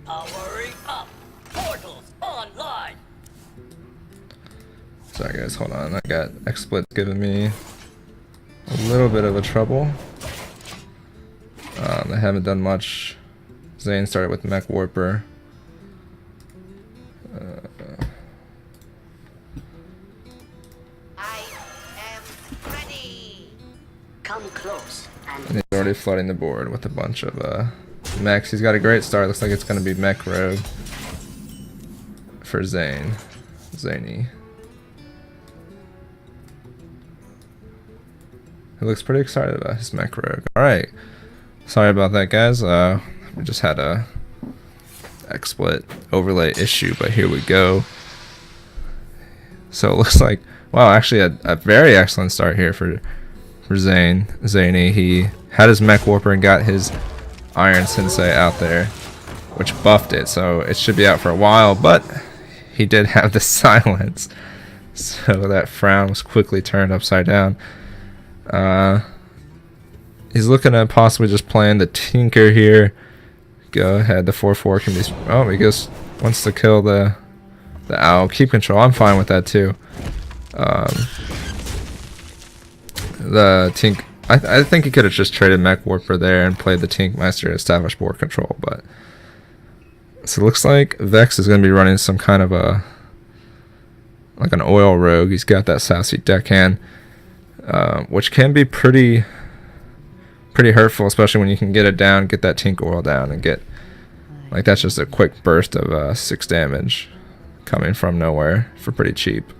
Powering up. Portals online. Sorry guys, hold on. I got XSplit's giving me a little bit of a trouble. I haven't done much. Xaenne started with Mech Warper. I am ready. Come close And he's already flooding the board with a bunch of mechs. He's got a great start. Looks like it's going to be Mech Rogue for Xaenne. He looks pretty excited about his Mech Rogue. Alright. Sorry about that, guys. We just had a XSplit overlay issue, but here we go. So it looks like, wow, actually a very excellent start here for Xaenne. He had his Mech Warper and got his Iron Sensei out there, which buffed it, so it should be out for a while, but he did have the silence, so that frown was quickly turned upside down. He's looking at possibly just playing the Tinker here. Go ahead, the 4/4 can be. Oh, he just wants to kill the owl. Keep control. I'm fine with that too. The Tink. I think he could have just traded Mech Warper there and played the Tink Meister to establish board control, but so it looks like Vex is going to be running some kind of a like an oil rogue. He's got that sassy deckhand, which can be pretty hurtful, especially when you can get it down, get that Tink oil down, and get like that's just a quick burst of 6 damage coming from nowhere for pretty cheap.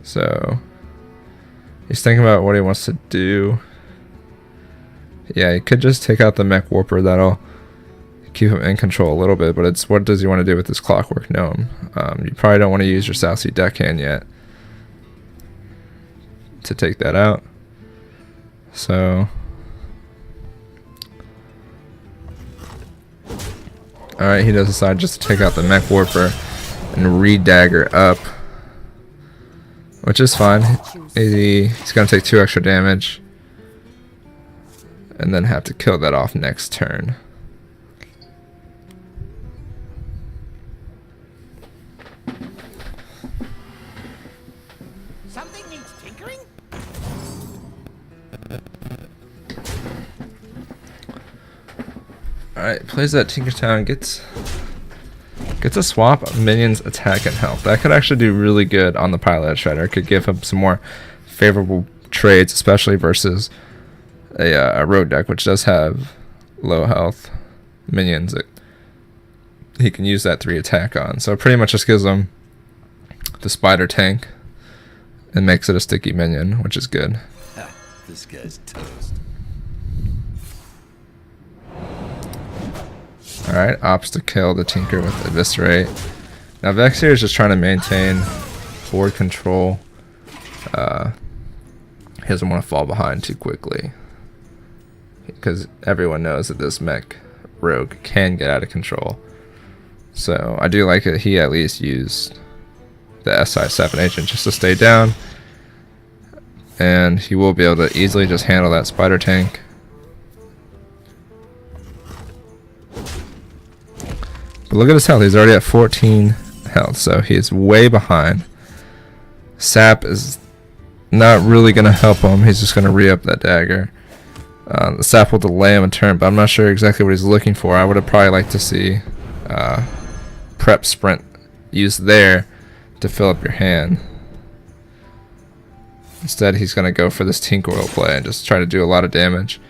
So he's thinking about what he wants to do. Yeah, he could just take out the Mech Warper. That'll keep him in control a little bit, but it's what does he want to do with this Clockwork Gnome? You probably don't want to use your sassy deckhand yet to take that out. So alright, he does decide just to take out the Mech Warper and re-dagger up, which is fine. He's gonna take 2 extra damage and then have to kill that off next turn. Something needs tinkering? Alright, plays that Tinkertown, gets a swap of minions attack and health. That could actually do really good on the Pilot Shredder. It could give him some more favorable trades, especially versus a rogue deck, which does have low health minions that he can use that 3 attack on. So it pretty much just gives him the spider tank and makes it a sticky minion, which is good. Ha, this guy's toast. Alright, opts to kill the Tinker with Eviscerate. Now Vex here is just trying to maintain board control. He doesn't want to fall behind too quickly, because everyone knows that this Mech Rogue can get out of control. So I do like that he at least used the SI7 agent just to stay down, and he will be able to easily just handle that spider tank. But look at his health, he's already at 14 health, so he's way behind. Sap is not really going to help him, he's just going to re-up that dagger. The Sap will delay him a turn, but I'm not sure exactly what he's looking for. I would have probably liked to see Prep Sprint used there to fill up your hand. Instead, he's going to go for this Tink Oil play and just try to do a lot of damage.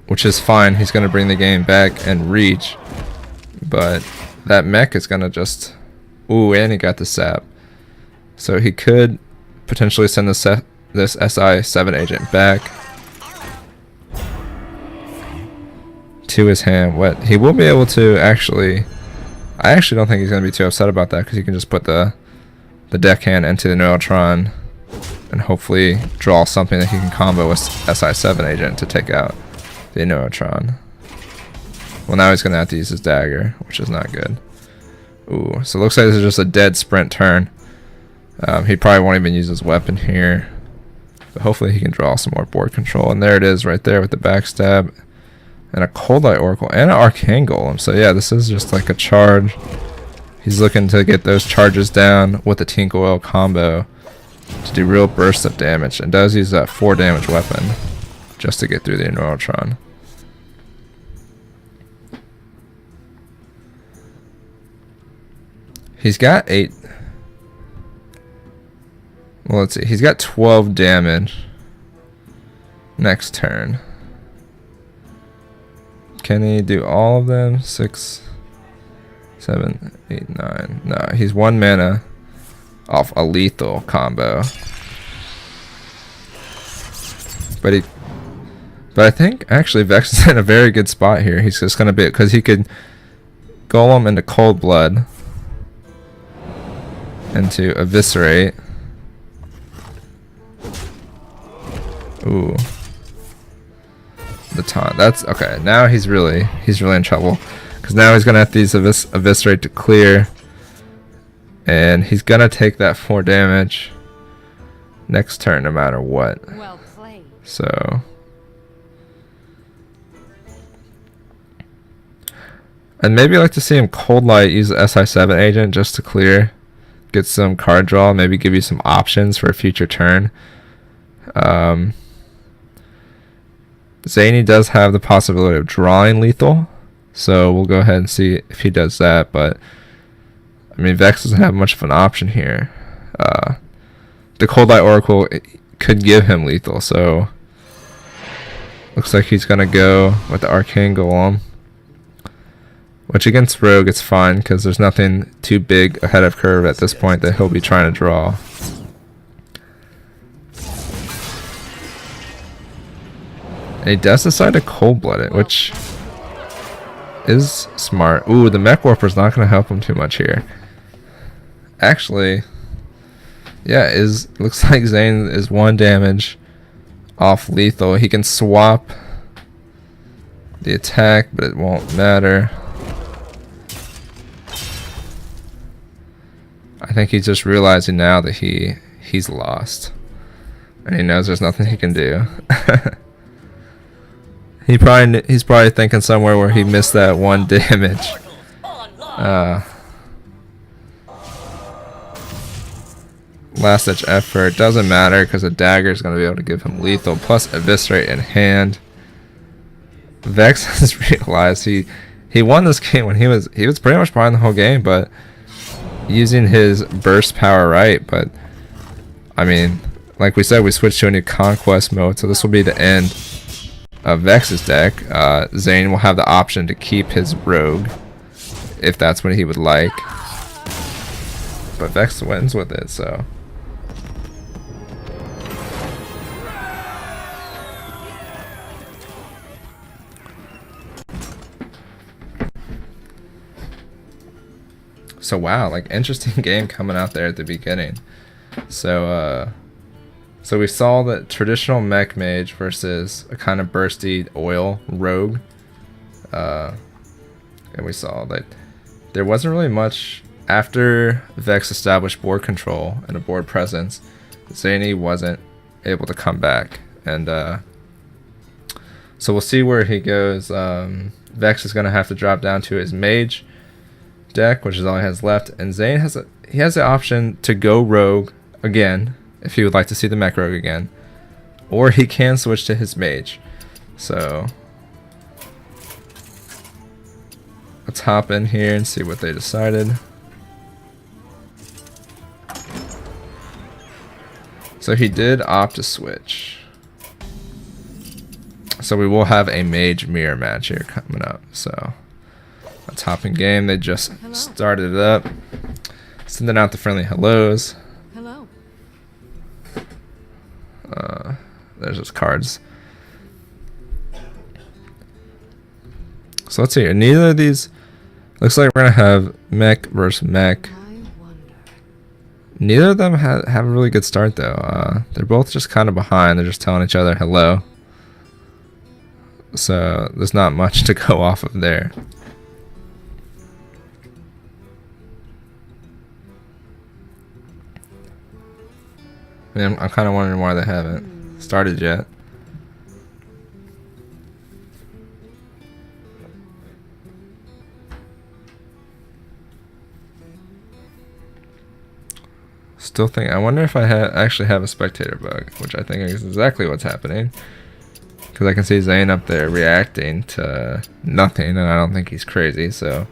Which is fine, he's going to bring the game back and reach. But that mech is going to just... Ooh, and he got the sap. So he could potentially send this SI7 agent back to his hand. What he will be able to actually... I actually don't think he's going to be too upset about that, because he can just put the deckhand into the Neutron and hopefully draw something that he can combo with SI7 agent to take out the Neutron. Well, now he's going to have to use his dagger, which is not good. Ooh, so it looks like this is just a dead sprint turn. He probably won't even use his weapon here. But hopefully he can draw some more board control. And there it is right there with the backstab. And a Cold Light Oracle and an Arcane Golem. So yeah, this is just like a charge. He's looking to get those charges down with the Tink Oil combo to do real bursts of damage. And does use that 4 damage weapon just to get through the Neurotron. He's got 8. Well, let's see. He's got 12 damage next turn. Can he do all of them? 6, 7, 8, 9. No, he's 1 mana off a lethal combo. But I think actually Vex is in a very good spot here. He's just gonna be, because he could Golem into Cold Blood, into Eviscerate. Ooh. The taunt. That's okay. Now he's really in trouble, because now he's gonna have to use Eviscerate to clear, and he's gonna take that 4 damage next turn no matter what. Well played. So I'd maybe like to see him Cold Light, use the SI7 agent just to clear, get some card draw, maybe give you some options for a future turn. Xaenne does have the possibility of drawing lethal, so we'll go ahead and see if he does that. But I mean, Vex doesn't have much of an option here. The Cold Light Oracle could give him lethal, so looks like he's gonna go with the Arcane Golem, which against Rogue it's fine because there's nothing too big ahead of curve at this point that he'll be trying to draw. And he does decide to Cold Blood it, which is smart. Ooh, the Mech Warper's not going to help him too much here. Actually, yeah, looks like Xaenne is 1 damage off lethal. He can swap the attack, but it won't matter. I think he's just realizing now that he's lost, and he knows there's nothing he can do. He's probably thinking somewhere where he missed that 1 damage. Last ditch effort doesn't matter because a dagger is going to be able to give him lethal plus Eviscerate in hand. Vex has realized he won this game when he was pretty much behind the whole game, but using his burst power right. But I mean, like we said, we switched to a new conquest mode, so this will be the end of Vex's deck. Xaenne will have the option to keep his rogue if that's what he would like, but Vex wins with it. So wow, like interesting game coming out there at the beginning. So we saw the traditional mech mage versus a kind of bursty oil rogue, and we saw that there wasn't really much after Vex established board control and a board presence. Xaenne wasn't able to come back, and so we'll see where he goes. Vex is going to have to drop down to his mage deck, which is all he has left, and Xaenne has the option to go rogue again if he would like to see the mech rogue again, or he can switch to his mage. So let's hop in here and see what they decided. So he did opt to switch, so we will have a mage mirror match here coming up. So let's hop in game. They just started it up, sending out the friendly hellos. Hello. There's his cards. So let's see. Neither of these looks like we're gonna have mech versus mech. Neither of them have a really good start though. They're both just kind of behind. They're just telling each other hello. So there's not much to go off of there. I mean, I'm kind of wondering why they haven't started yet. Still think, I wonder if I actually have a spectator bug, which I think is exactly what's happening. Because I can see Xaenne up there reacting to nothing, and I don't think he's crazy, so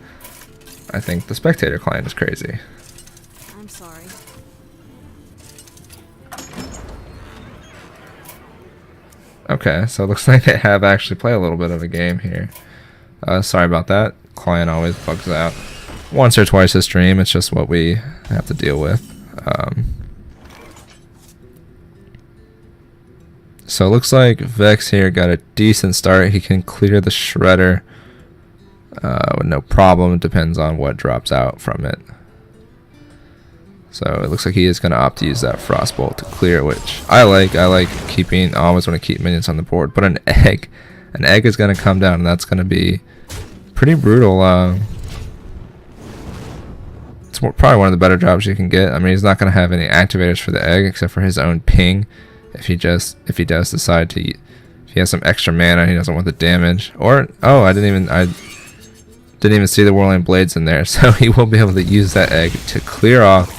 I think the spectator client is crazy. I'm sorry. Okay, so it looks like they have actually played a little bit of a game here. Sorry about that. Client always bugs out once or twice a stream. It's just what we have to deal with. So it looks like Vex here got a decent start. He can clear the shredder with no problem. It depends on what drops out from it. So it looks like he is going to opt to use that frostbolt to clear, which I like. I like keeping, I always want to keep minions on the board. But an egg is going to come down, and that's going to be pretty brutal. It's probably one of the better jobs you can get. I mean, he's not going to have any activators for the egg except for his own ping. If he does decide to, if he has some extra mana, he doesn't want the damage. Or I didn't even see the whirling blades in there, so he will be able to use that egg to clear off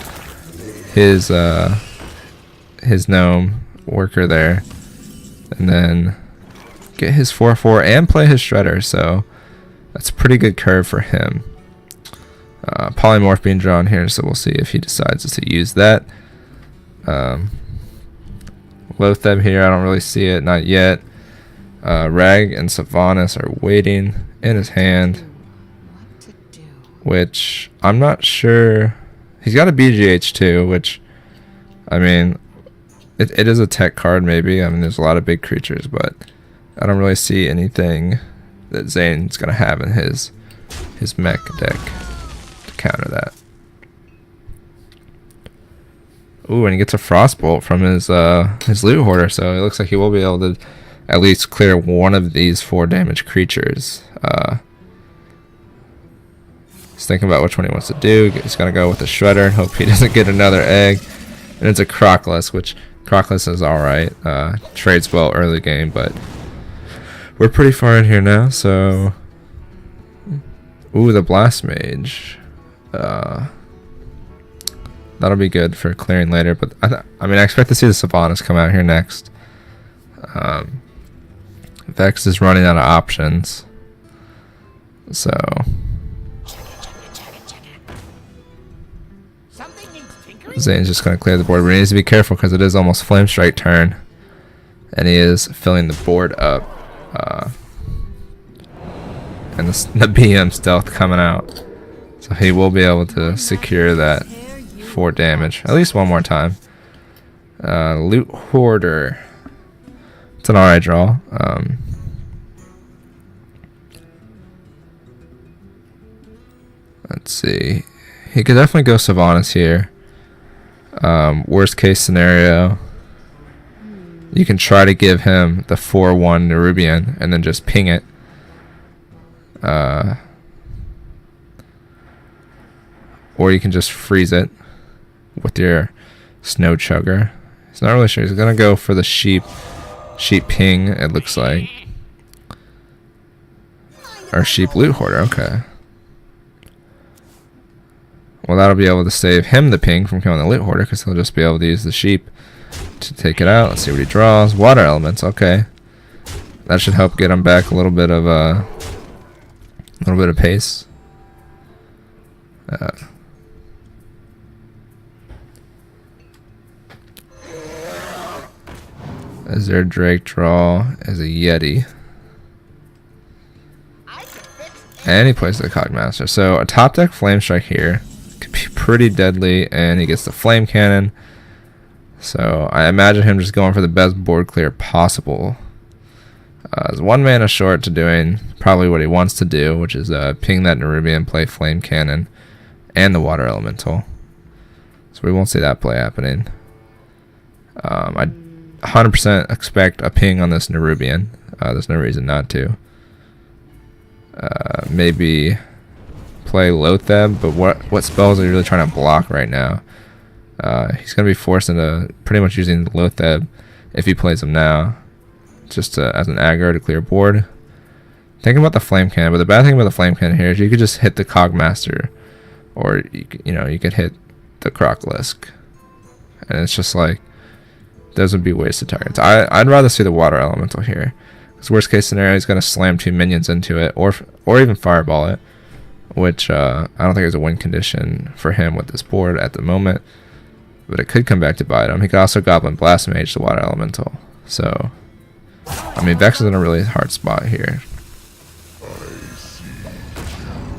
his gnome worker there, and then get his 4/4 and play his shredder. So that's a pretty good curve for him. Polymorph being drawn here, so we'll see if he decides to use that. Lotheb here, I don't really see it, not yet. Rag and Sylvanas are waiting in his hand, which I'm not sure. He's got a BGH too, which, I mean, it is a tech card maybe. I mean, there's a lot of big creatures, but I don't really see anything that Xaenne's gonna have in his mech deck to counter that. Ooh, and he gets a frostbolt from his loot hoarder, so it looks like he will be able to at least clear one of these 4 damage creatures. He's thinking about which one he wants to do. He's gonna go with the shredder and hope he doesn't get another egg. And it's a Crockless, which Crockless is alright. Trades well early game, but we're pretty far in here now, so ooh, the Blast Mage. That'll be good for clearing later, but I mean, I expect to see the Sylvanas come out here next. Vex is running out of options, so Xaenne's just going to clear the board, but he needs to be careful because it is almost Flame Strike turn, and he is filling the board up. And the BM stealth coming out, so he will be able to secure that 4 damage at least one more time. Loot hoarder, it's an alright draw. Let's see, he could definitely go Sylvanas here. Worst case scenario, you can try to give him the 4/1 Nerubian and then just ping it. Or you can just freeze it with your Snow Chugger. He's not really sure. He's gonna go for the sheep ping, it looks like. Or sheep loot hoarder, okay. Well, that'll be able to save him the ping from killing the loot hoarder, because he'll just be able to use the sheep to take it out. Let's see what he draws. Water elements, okay. That should help get him back a little bit of pace. Is there a Drake draw as a Yeti? And he plays the Cogmaster. So a top deck Flame Strike here could be pretty deadly, and he gets the Flame Cannon. So I imagine him just going for the best board clear possible. Is 1 mana short to doing probably what he wants to do, which is ping that Nerubian, play Flame Cannon, and the Water Elemental. So we won't see that play happening. I 100% expect a ping on this Nerubian. There's no reason not to. Maybe play Lotheb, but what spells are you really trying to block right now? He's going to be forced into pretty much using the Lotheb if he plays him now, just as an aggro to clear board. Thinking about the Flame Cannon, but the bad thing about the Flame Cannon here is you could just hit the Cogmaster, or you could hit the Crocolisk, and it's just like those would be wasted targets. I'd rather see the Water Elemental here, because worst case scenario he's going to slam 2 minions into it, or even Fireball it, which I don't think is a win condition for him with this board at the moment. But it could come back to bite him. He could also Goblin Blast Mage the Water Elemental. So, I mean, Vex is in a really hard spot here.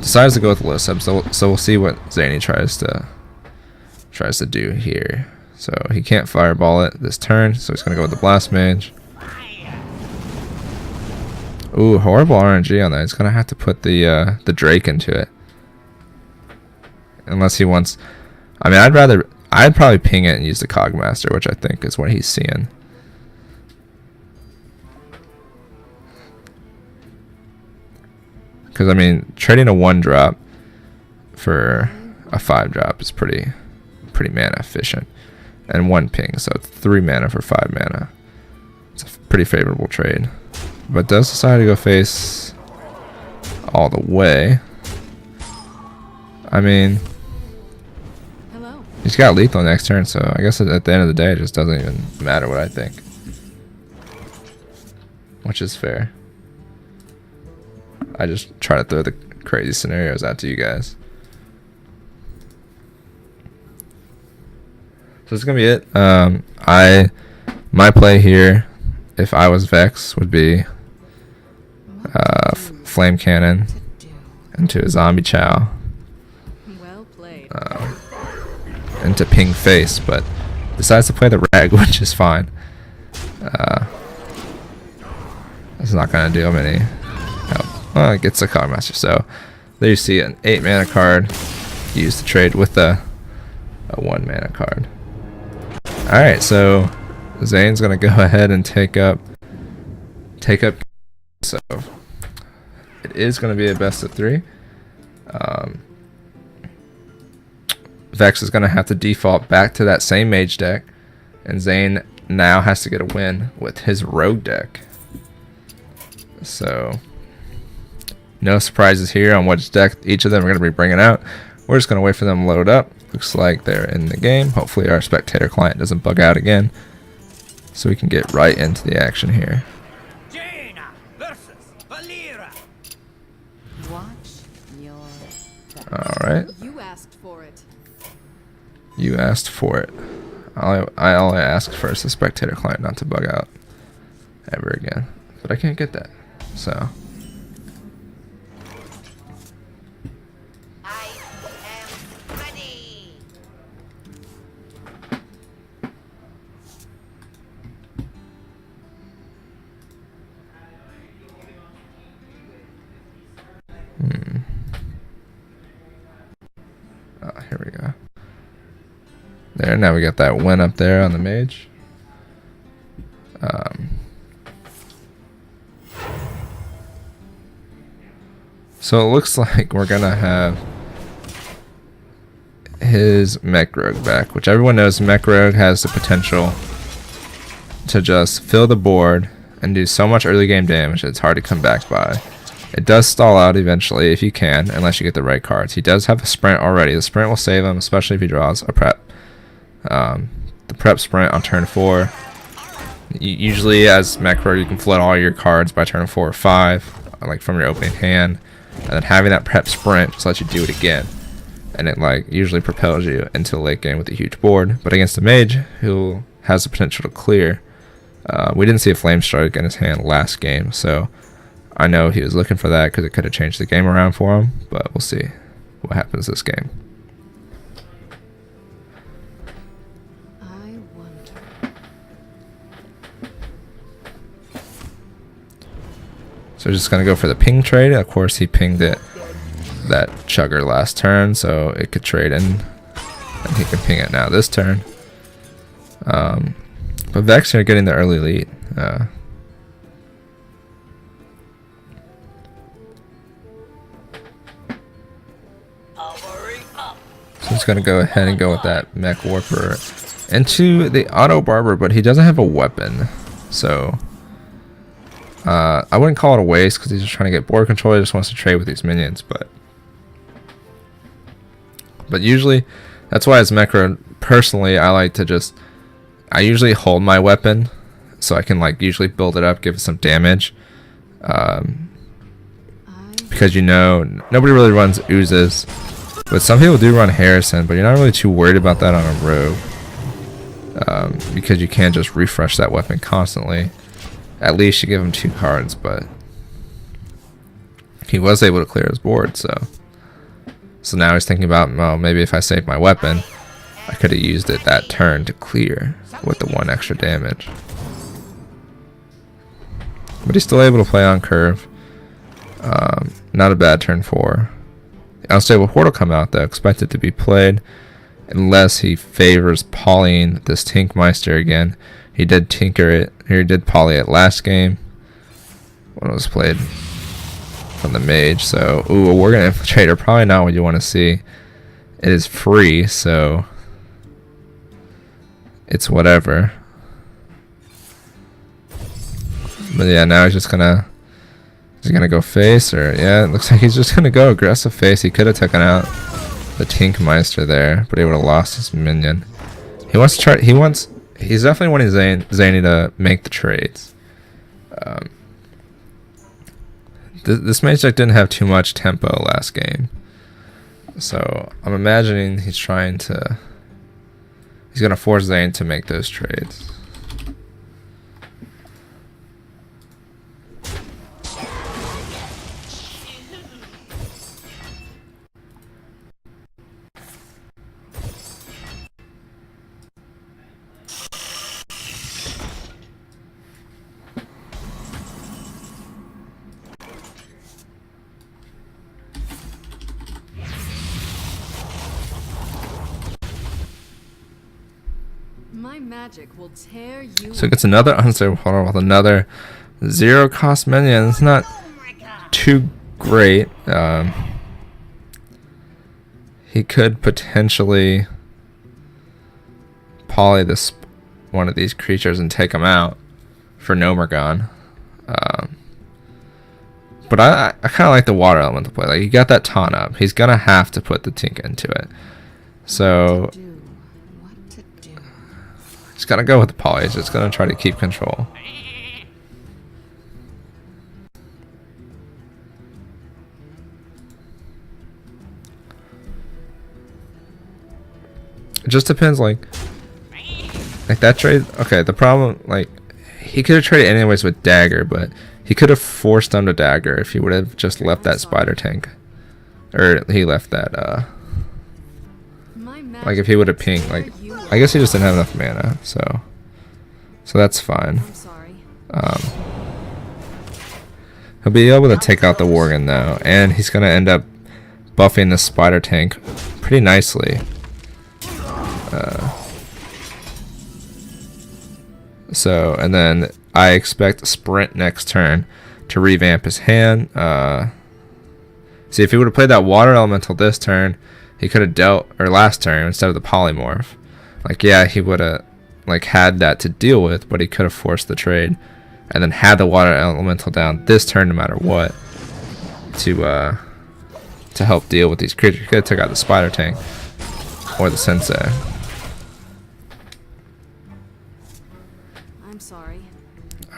Decides to go with Loseb, so we'll see what Xaenne tries to do here. So he can't Fireball it this turn, so he's gonna go with the Blast Mage. Ooh, horrible RNG on that. He's gonna have to put the Drake into it, unless he wants. I mean, I'd probably ping it and use the Cogmaster, which I think is what he's seeing. Because, I mean, trading a 1-drop for a 5-drop is pretty mana efficient. And 1 ping, so it's 3 mana for 5 mana. It's a pretty favorable trade. But does decide to go face all the way. I mean, he's got lethal next turn, so I guess at the end of the day, it just doesn't even matter what I think. Which is fair. I just try to throw the crazy scenarios out to you guys. So this is gonna be it. My play here, if I was Vex, would be Flame Cannon into a Zombie Chow. Well played. Into ping face, but decides to play the Rag, which is fine. It's not gonna do him any help. Well, it gets a Cogmaster, so there you see an 8 mana card used to trade with a 1 mana card. Alright, so Xaenne's gonna go ahead and take up. So it is gonna be a best of 3. Vex is gonna have to default back to that same mage deck, and Xaenne now has to get a win with his rogue deck. So no surprises here on which deck each of them are going to be bringing out. We're just going to wait for them to load up. Looks like they're in the game. Hopefully our spectator client doesn't bug out again, so we can get right into the action here. Jaina versus Valera. Watch your back. Alright. You asked for it. You asked for it. All I ask for is the spectator client not to bug out ever again. But I can't get that. So I am ready. here we go. There, now we got that win up there on the mage. So it looks like we're gonna have his Mech Rogue back, which everyone knows Mech Rogue has the potential to just fill the board and do so much early game damage that it's hard to come back by. It does stall out eventually if you can, unless you get the right cards. He does have a sprint already. The sprint will save him, especially if he draws a prep. The prep sprint on turn 4. Usually as Mech Rogue you can flood all your cards by turn 4 or 5, like from your opening hand. And then having that prep sprint just lets you do it again, and it like usually propels you into the late game with a huge board. But against the mage, who has the potential to clear, we didn't see a flame strike in his hand last game, so I know he was looking for that because it could have changed the game around for him. But we'll see what happens this game. I wonder. So just gonna go for the ping trade. Of course, he pinged that chugger last turn, so it could trade in, and he can ping it now this turn. But Vex are getting the early lead. Powering up. So just gonna go ahead and go with that Mech Warper into the Auto Barber, but he doesn't have a weapon, so I wouldn't call it a waste because he's just trying to get board control. He just wants to trade with these minions, but usually that's why as Mecra, personally, I usually hold my weapon so I can like usually build it up, give it some damage, because nobody really runs oozes, but some people do run Harrison, but you're not really too worried about that on a rogue, because you can't just refresh that weapon constantly. At least you give him 2 cards, but he was able to clear his board, so now he's thinking about, well, maybe if I save my weapon, I could have used it that turn to clear with the 1 extra damage. But he's still able to play on curve. Not a bad turn 4. The unstable horde will come out though, expected to be played unless he favors polying this Tinkmeister again. He did tinker it, or he did poly it last game when it was played from the mage. So, ooh, a Worgen Infiltrator, probably not what you want to see. It is free, so it's whatever. But yeah, now he's just gonna go face, or yeah, it looks like he's just gonna go aggressive face. He could have taken out the Tinkmeister there, but he would have lost his minion. He wants to try. He's definitely wanting Xaenne to make the trades. This mage deck didn't have too much tempo last game, so I'm imagining he's gonna force Xaenne to make those trades. My magic will tear you. So it gets another unstable portal with another 0 cost minion. It's not too great. He could potentially poly this one of these creatures and take them out for Nomergon. But I kind of like the water element to play. Like, you got that taunt up. He's gonna have to put the Tink into it. So he's gonna go with the poly. He's just gonna try to keep control. It just depends, like that trade. Okay, the problem, like, he could have traded anyways with dagger, but he could have forced them to dagger if he would have just left that spider tank, or he left that like if he would have pinged, like, I guess he just didn't have enough mana, so that's fine. He'll be able to take out the Worgen though, and he's gonna end up buffing the spider tank pretty nicely. So, and then I expect Sprint next turn to revamp his hand. See, if he would have played that water elemental this turn, he could have dealt, or last turn instead of the polymorph. Like, yeah, he would have like had that to deal with, but he could have forced the trade and then had the water elemental down this turn no matter what to help deal with these creatures. He could have took out the spider tank or the sensei.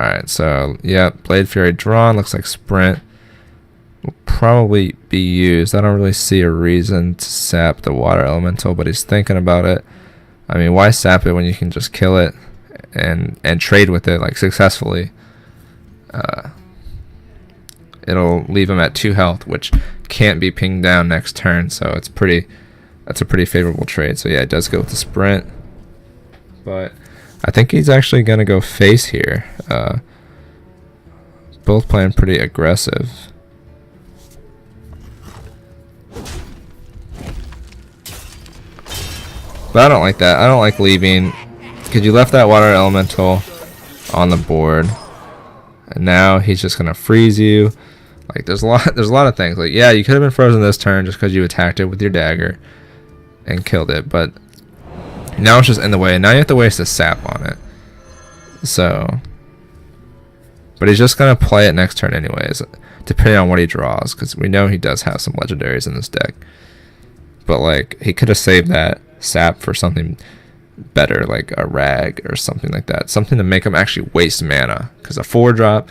Alright, so yeah, Blade Fury drawn. Looks like Sprint will probably be used. I don't really see a reason to sap the water elemental, but he's thinking about it. I mean, why sap it when you can just kill it and trade with it, like, successfully? It'll leave him at 2 health, which can't be pinged down next turn, so that's a pretty favorable trade. So yeah, it does go with the Sprint, but I think he's actually gonna go face here. Both playing pretty aggressive. But I don't like that. I don't like leaving, because you left that water elemental on the board, and now he's just gonna freeze you. Like, there's a lot of things. Like, yeah, you could have been frozen this turn just because you attacked it with your dagger, and killed it, but now it's just in the way. Now you have to waste a sap on it. So, but he's just gonna play it next turn anyways, depending on what he draws, because we know he does have some legendaries in this deck. But like, he could have saved that sap for something better, like a rag or something like that, something to make him actually waste mana. Because a 4-drop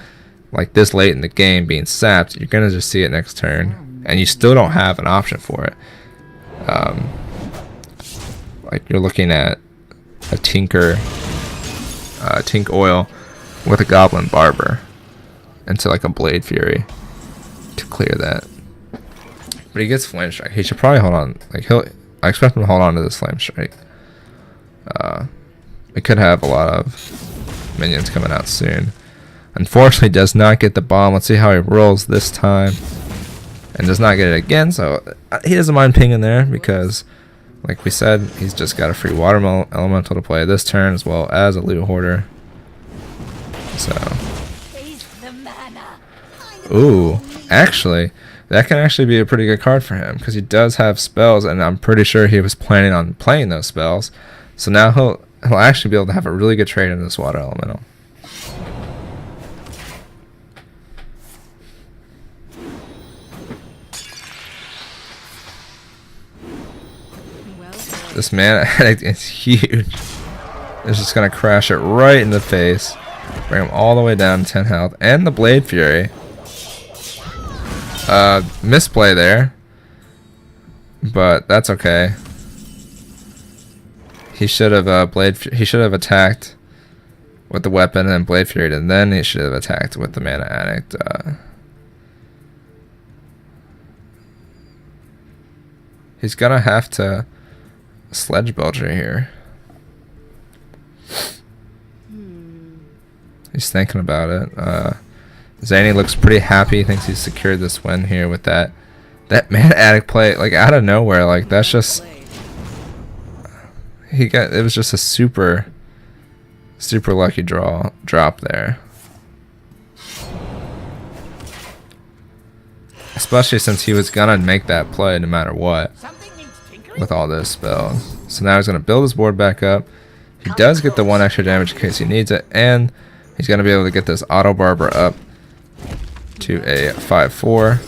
like this late in the game being sapped, you're gonna just see it next turn, and you still don't have an option for it. Like you're looking at a Tinker, Tink Oil with a Goblin Barber into like a Blade Fury to clear that. But he gets Flame Strike. He should probably hold on. Like I expect him to hold on to this Flame Strike. It could have a lot of minions coming out soon. Unfortunately, does not get the bomb. Let's see how he rolls this time, and does not get it again. So he doesn't mind pinging there because, like we said, he's just got a free Water Elemental to play this turn as well as a Loot Hoarder. So, ooh, actually, that can actually be a pretty good card for him because he does have spells, and I'm pretty sure he was planning on playing those spells. So now he'll actually be able to have a really good trade in this Water Elemental. This mana addict is huge. It's just gonna crash it right in the face, bring him all the way down to 10 health, and the Blade Fury. Misplay there, but that's okay. He should have he should have attacked with the weapon and Blade Fury, and then he should have attacked with the Mana Addict. He's gonna have to Sledge Belcher here. He's thinking about it. Xaenne looks pretty happy. Thinks he's secured this win here with that Mana Addict play, like out of nowhere. Like that's just it was just a super lucky drop there. Especially since he was gonna make that play no matter what with all those spells. So now he's gonna build his board back up. He does get the 1 extra damage in case he needs it, and he's gonna be able to get this Auto Barber up to a 5/4.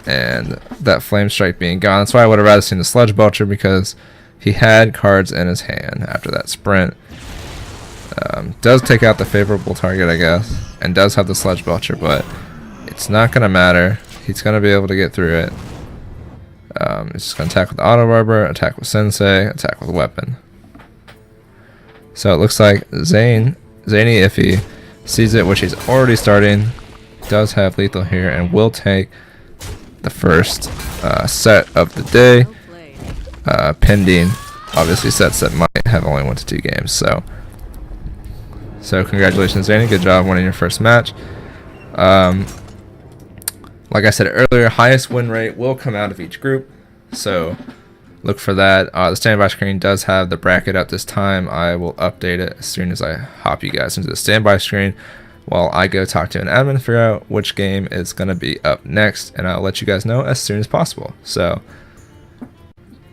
And that Flame Strike being gone. That's why I would have rather seen the Sledge Belcher, because he had cards in his hand after that sprint. Does take out the favorable target, I guess, and does have the Sledge Belcher, but it's not going to matter. He's going to be able to get through it. He's just going to attack with Auto Barber, attack with Sensei, attack with Weapon. So it looks like Xaenne, if he sees it, which he's already starting, does have lethal here and will take the first set of the day, pending obviously sets that might have only went to 2 games. So congratulations, Xaenne, good job winning your first match. Like I said earlier, highest win rate will come out of each group, so look for that. The standby screen does have the bracket up this time. I will update it as soon as I hop you guys into the standby screen while I go talk to an admin to figure out which game is going to be up next, and I'll let you guys know as soon as possible. So,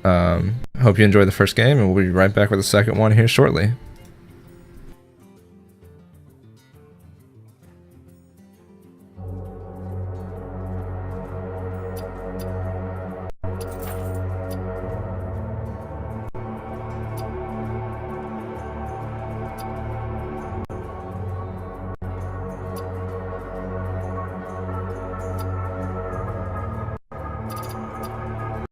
hope you enjoyed the first game, and we'll be right back with the second one here shortly.